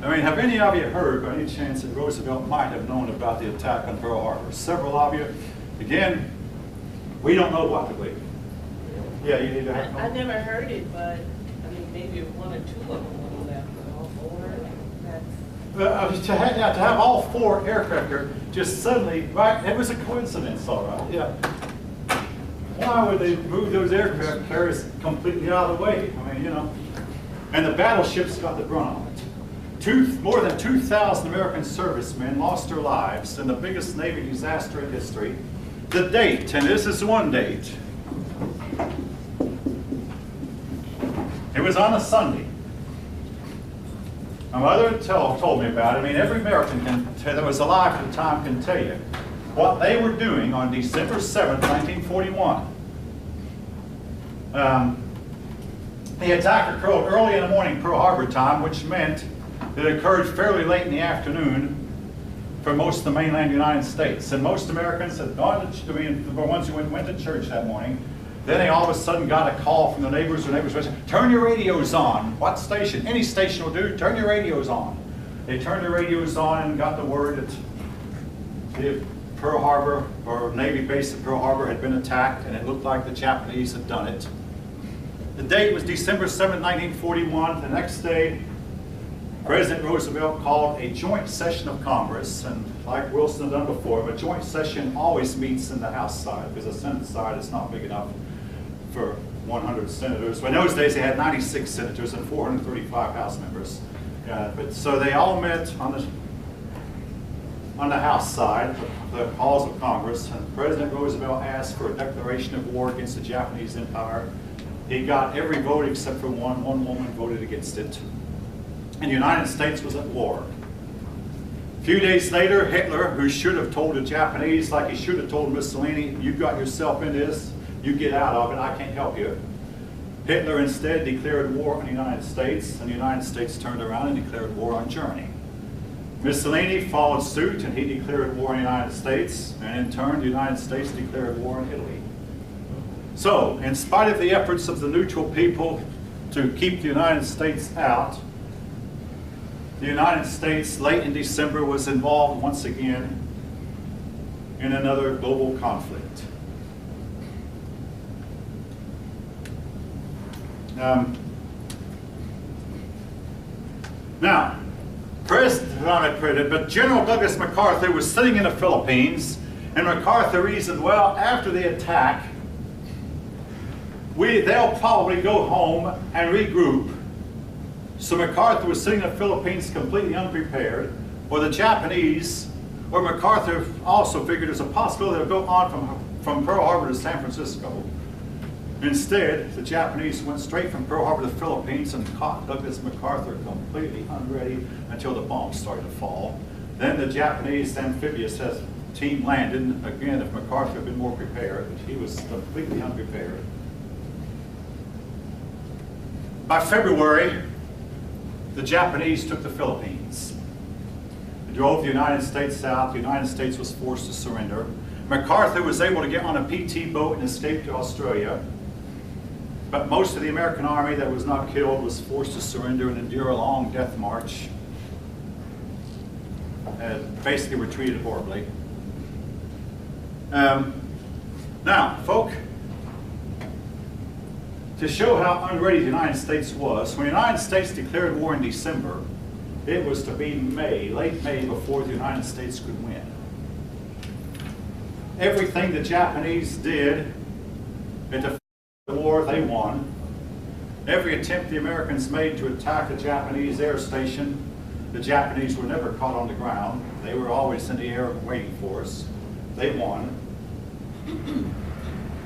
I mean, have any of you heard by any chance that Roosevelt might have known about the attack on Pearl Harbor? Several of you. Again, we don't know what to believe. Yeah, you need to have. I never heard it, but I mean, maybe one or two of them were left, but all four. To have all 4 aircraft here just suddenly, right? It was a coincidence, all right. Yeah. Why would they move those aircraft carriers completely out of the way? I mean, you know. And the battleships got the brunt of it. More than 2,000 American servicemen lost their lives in the biggest Navy disaster in history. The date, and this is one date. It was on a Sunday. My mother told me about it. I mean, every American that was alive at the time can tell you what they were doing on December 7th, 1941. The attack occurred early in the morning Pearl Harbor time, which meant that it occurred fairly late in the afternoon for most of the mainland United States. And most Americans had gone to, I mean, the ones who went to church that morning, then they all of a sudden got a call from the neighbors. Their neighbors said, turn your radios on. What station? Any station will do. Turn your radios on. They turned their radios on and got the word that the Pearl Harbor, or Navy base at Pearl Harbor, had been attacked, and it looked like the Japanese had done it. The date was December 7, 1941. The next day, President Roosevelt called a joint session of Congress, and like Wilson had done before, a joint session always meets in the House side, because the Senate side is not big enough for 100 senators. Well, in those days, they had 96 senators and 435 House members. So they all met on the House side, the halls of Congress, and President Roosevelt asked for a declaration of war against the Japanese Empire. He got every vote except for one. One woman voted against it. And the United States was at war. A few days later, Hitler, who should have told the Japanese, like he should have told Mussolini, you got yourself in this, you get out of it, I can't help you. Hitler instead declared war on the United States, and the United States turned around and declared war on Germany. Mussolini followed suit, and he declared war on the United States, and in turn, the United States declared war on Italy. So, in spite of the efforts of the neutral people to keep the United States out, the United States, late in December, was involved once again in another global conflict. Now, General Douglas MacArthur was sitting in the Philippines, and MacArthur reasoned, well, after the attack, they'll probably go home and regroup. So MacArthur was sitting in the Philippines completely unprepared, or the Japanese, or MacArthur also figured there's a possibility they'll go on from Pearl Harbor to San Francisco. Instead, the Japanese went straight from Pearl Harbor to the Philippines and caught Douglas MacArthur completely unready until the bombs started to fall. Then the Japanese amphibious team landed. Again, if MacArthur had been more prepared, but he was completely unprepared. By February, the Japanese took the Philippines. They drove the United States out. The United States was forced to surrender. MacArthur was able to get on a PT boat and escape to Australia. But most of the American army that was not killed was forced to surrender and endure a long death march. Basically were treated horribly. Now, folk, to show how unready the United States was, when the United States declared war in December, it was to be May, late May, before the United States could win. Everything the Japanese did in the war, they won. Every attempt the Americans made to attack a Japanese air station, the Japanese were never caught on the ground. They were always in the air waiting for us. They won.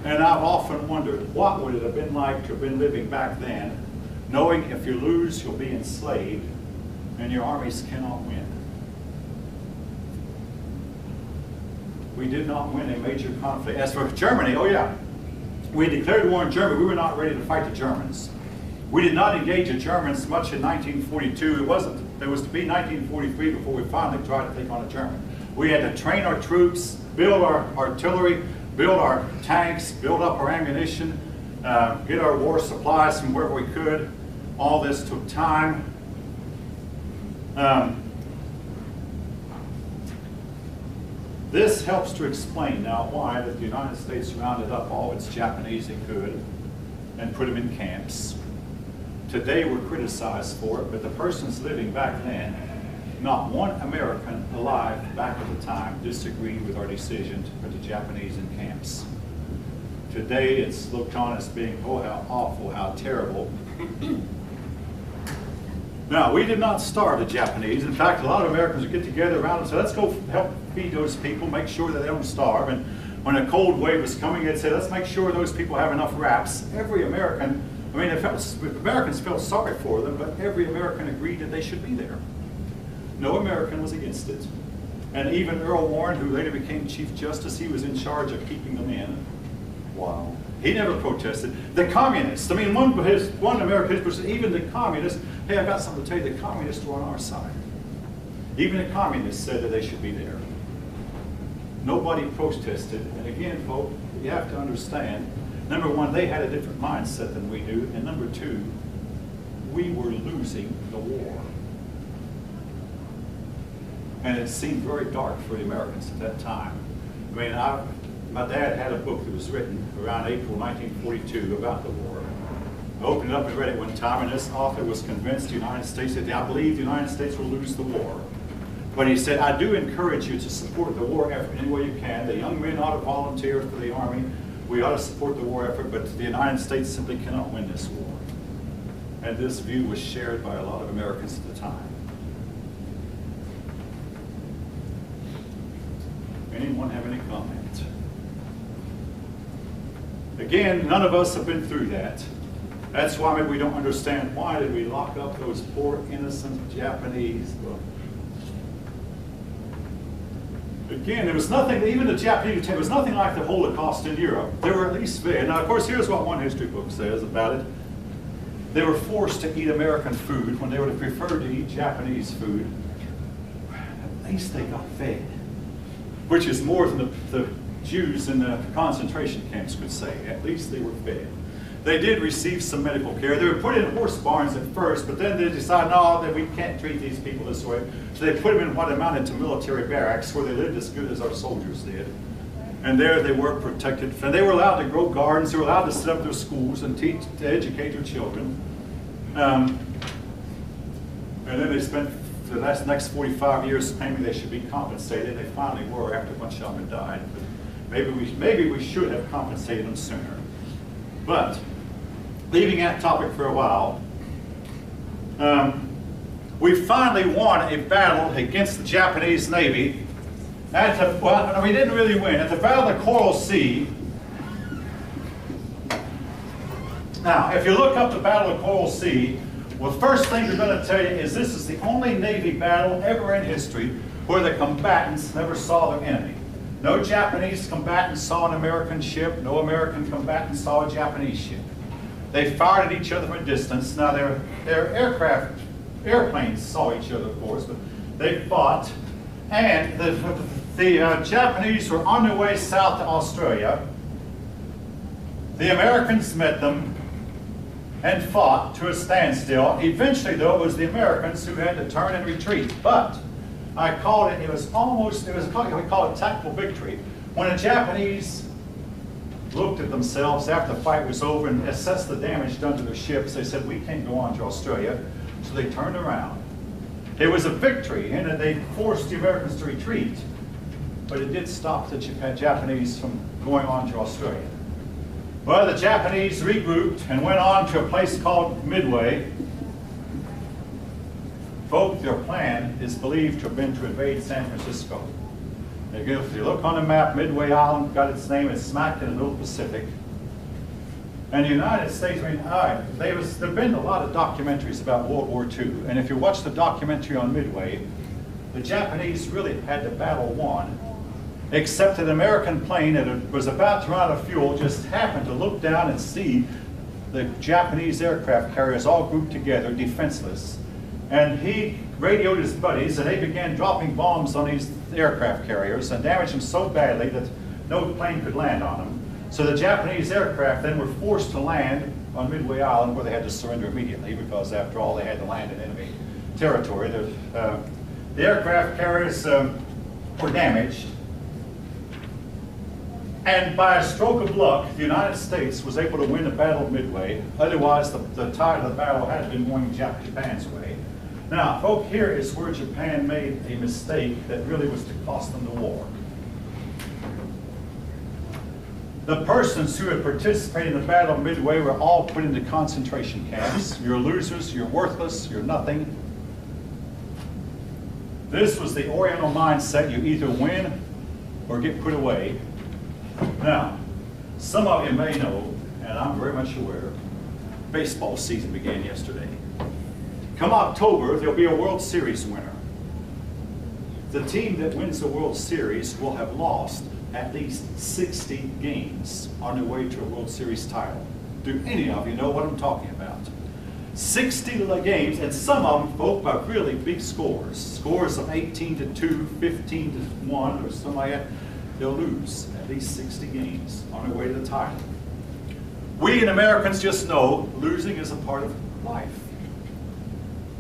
And I've often wondered, what would it have been like to have been living back then, knowing if you lose, you'll be enslaved, and your armies cannot win. We did not win a major conflict. As for Germany, oh yeah, we declared war on Germany. We were not ready to fight the Germans. We did not engage the Germans much in 1942. It was to be 1943 before we finally tried to take on a German. We had to train our troops, build our artillery, build our tanks, build up our ammunition, get our war supplies from wherever we could. All this took time. This helps to explain now why that the United States rounded up all its Japanese it could and put them in camps. Today we're criticized for it, but the persons living back then, not one American alive back at the time disagreed with our decision to put the Japanese in camps. Today it's looked on as being, oh, how awful, how terrible. Now, we did not starve the Japanese. In fact, a lot of Americans would get together around and say, let's go help feed those people, make sure that they don't starve. And when a cold wave was coming, they'd say, let's make sure those people have enough wraps. Every American, I mean, Americans felt sorry for them, but every American agreed that they should be there. No American was against it. And even Earl Warren, who later became Chief Justice, he was in charge of keeping them in. Wow. He never protested. The communists, I mean, one American person, even the communists, hey, I got something to tell you, the communists were on our side. Even the communists said that they should be there. Nobody protested. And again, folks, you have to understand, number one, they had a different mindset than we do, and number two, we were losing the war. And it seemed very dark for the Americans at that time. I mean, my dad had a book that was written around April 1942 about the war. I opened it up and read it one time, and this author was convinced the United States, that I believe the United States will lose the war. But he said, I do encourage you to support the war effort any way you can. The young men ought to volunteer for the Army. We ought to support the war effort, but the United States simply cannot win this war. And this view was shared by a lot of Americans at the time. Anyone have any comment? Again, none of us have been through that. That's why maybe we don't understand why did we lock up those poor innocent Japanese. Well, again, there was nothing, even the Japanese, there was nothing like the Holocaust in Europe. They were at least fed. Now, of course, here's what one history book says about it. They were forced to eat American food when they would have preferred to eat Japanese food. At least they got fed, which is more than the Jews in the concentration camps could say. At least they were fed. They did receive some medical care. They were put in horse barns at first, but then they decided, no, that we can't treat these people this way. So they put them in what amounted to military barracks, where they lived as good as our soldiers did. And there they were protected. And they were allowed to grow gardens. They were allowed to set up their schools and teach, to educate their children. And then they spent the next 45 years claiming they should be compensated. They finally were after a bunch of them had died. But maybe we should have compensated them sooner. But leaving that topic for a while, we finally won a battle against the Japanese Navy. Well, we didn't really win. At the Battle of the Coral Sea. Now, if you look up the Battle of Coral Sea, well, the first thing they're going to tell you is this is the only Navy battle ever in history where the combatants never saw their enemy. No Japanese combatant saw an American ship. No American combatant saw a Japanese ship. They fired at each other from a distance. Now, their airplanes saw each other, of course, but they fought. And the Japanese were on their way south to Australia. The Americans met them and fought to a standstill. Eventually, though, it was the Americans who had to turn and retreat. But I called it, we call it tactical victory. When the Japanese looked at themselves after the fight was over and assessed the damage done to their ships, they said, we can't go on to Australia. So they turned around. It was a victory, and they forced the Americans to retreat, but it did stop the Japanese from going on to Australia. Well, the Japanese regrouped and went on to a place called Midway. Folks, their plan is believed to have been to invade San Francisco. If you look on the map, Midway Island got its name. It's smack in the middle Pacific. And the United States, I mean, there have been a lot of documentaries about World War II. And if you watch the documentary on Midway, the Japanese really had the battle won, except an American plane that was about to run out of fuel just happened to look down and see the Japanese aircraft carriers all grouped together, defenseless. And he radioed his buddies, and they began dropping bombs on these aircraft carriers and damaged them so badly that no plane could land on them. So the Japanese aircraft then were forced to land on Midway Island, where they had to surrender immediately because, after all, they had to land an enemy territory. The aircraft carriers were damaged. And by a stroke of luck, the United States was able to win the Battle of Midway. Otherwise, the tide of the battle had been going Japan's way. Now, folk, here is where Japan made a mistake that really was to cost them the war. The persons who had participated in the Battle of Midway were all put into concentration camps. You're losers, you're worthless, you're nothing. This was the Oriental mindset. You either win or get put away. Now, some of you may know, and I'm very much aware, baseball season began yesterday. Come October, there'll be a World Series winner. The team that wins the World Series will have lost at least 60 games on their way to a World Series title. Do any of you know what I'm talking about? 60 games, and some of them, folk, by really big scores. Scores of 18-2, 15-1, or something like that. They'll lose at least 60 games on their way to the title. We and Americans just know losing is a part of life.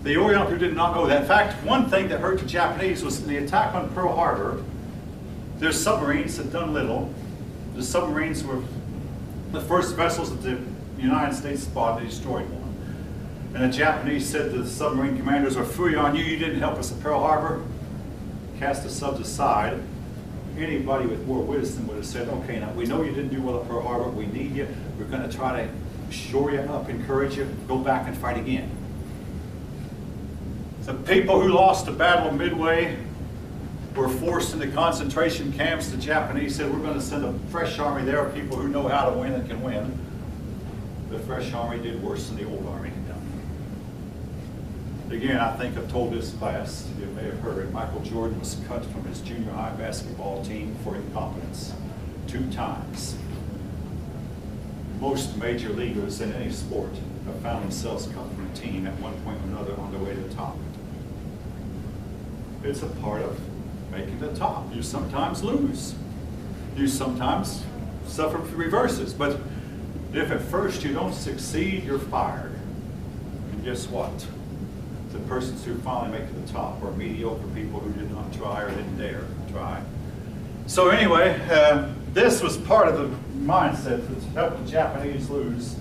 The Oriental people did not know that. In fact, one thing that hurt the Japanese was in the attack on Pearl Harbor, their submarines had done little. The submarines were the first vessels that the United States spotted. They destroyed one. And the Japanese said to the submarine commanders, "We're free on you. You didn't help us at Pearl Harbor." Cast the subs aside. Anybody with more wisdom would have said, "Okay, now we know you didn't do well at Pearl Harbor. We need you. We're going to try to shore you up, encourage you, go back and fight again." The people who lost the Battle of Midway were forced into concentration camps. The Japanese said, "We're going to send a fresh army. There are people who know how to win and can win." The fresh army did worse than the old army had done. Again, I think I've told this class, you may have heard, Michael Jordan was cut from his junior high basketball team for incompetence 2 times. Most major leaguers in any sport have found themselves cut from a team at one point or another on their way to the top. It's a part of making the top. You sometimes lose. You sometimes suffer from reverses. But if at first you don't succeed, you're fired. And guess what? The persons who finally make it to the top are mediocre people who did not try or didn't dare try. So anyway, this was part of the mindset that helped the Japanese lose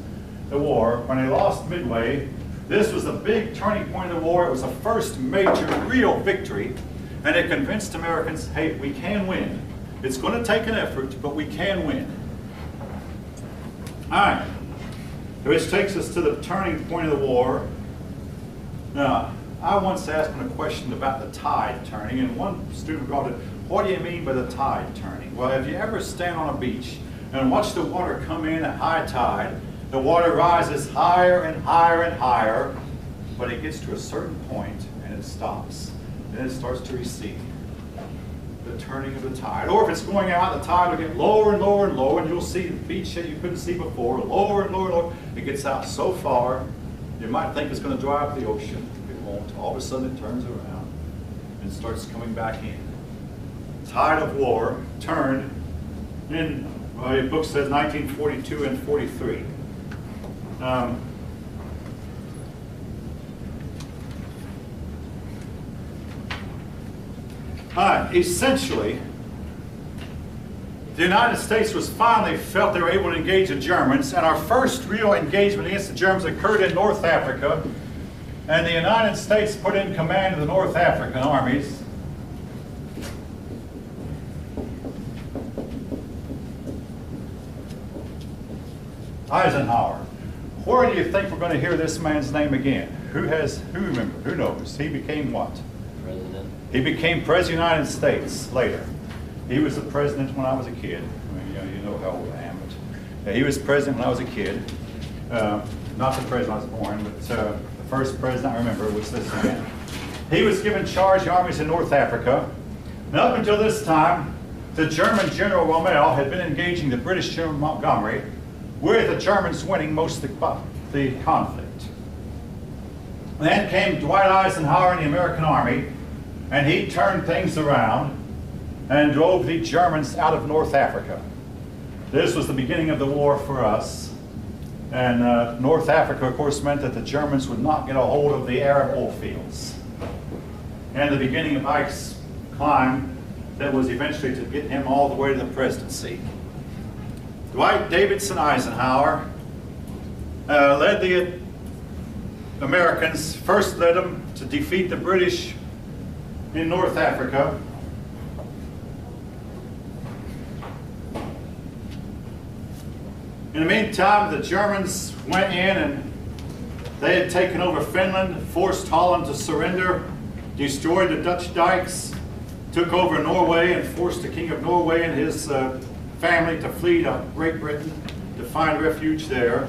the war. When they lost Midway, this was a big turning point of the war. It was the first major real victory, and it convinced Americans, hey, we can win. It's going to take an effort, but we can win. All right, which takes us to the turning point of the war. Now, I once asked him a question about the tide turning, and one student brought it, "What do you mean by the tide turning?" Well, if you ever stand on a beach and watch the water come in at high tide, the water rises higher and higher and higher, but it gets to a certain point and it stops. Then it starts to recede. The turning of the tide. Or if it's going out, the tide will get lower and lower and lower, and you'll see the beach that you couldn't see before, lower and lower and lower. It gets out so far, you might think it's going to dry up the ocean. It won't. All of a sudden it turns around and starts coming back in. Tide of war turned in, well, the book says 1942 and 43. Essentially, the United States was finally felt they were able to engage the Germans, and our first real engagement against the Germans occurred in North Africa, and the United States put in command of the North African armies. Eisenhower. Where do you think we're going to hear this man's name again? Who remembers? Who knows? He became what? President. He became President of the United States later. He was the president when I was a kid. I mean, you know how old I am. But, he was president when I was a kid. Not the president I was born, but the first president I remember was this man. He was given charge of the armies in North Africa. And up until this time, the German General Rommel had been engaging the British General Montgomery, with the Germans winning most of the conflict. Then came Dwight Eisenhower in the American Army, and he turned things around and drove the Germans out of North Africa. This was the beginning of the war for us. And North Africa, of course, meant that the Germans would not get a hold of the Arab oil fields. and the beginning of Ike's climb that was eventually to get him all the way to the presidency. Dwight Davidson Eisenhower led the Americans, first led them to defeat the British in North Africa. In the meantime, the Germans went in and they had taken over Finland, forced Holland to surrender, destroyed the Dutch dikes, took over Norway and forced the King of Norway and his family to flee to Great Britain to find refuge there.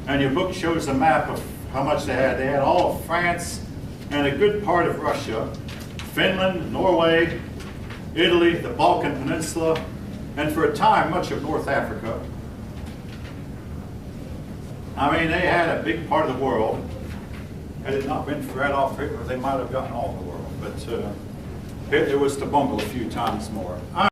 And your book shows a map of how much they had. They had all of France and a good part of Russia, Finland, Norway, Italy, the Balkan Peninsula, and for a time, much of North Africa. I mean, they had a big part of the world. Had it not been for Adolf Hitler, they might have gotten all the world. But Hitler was to bungle a few times more.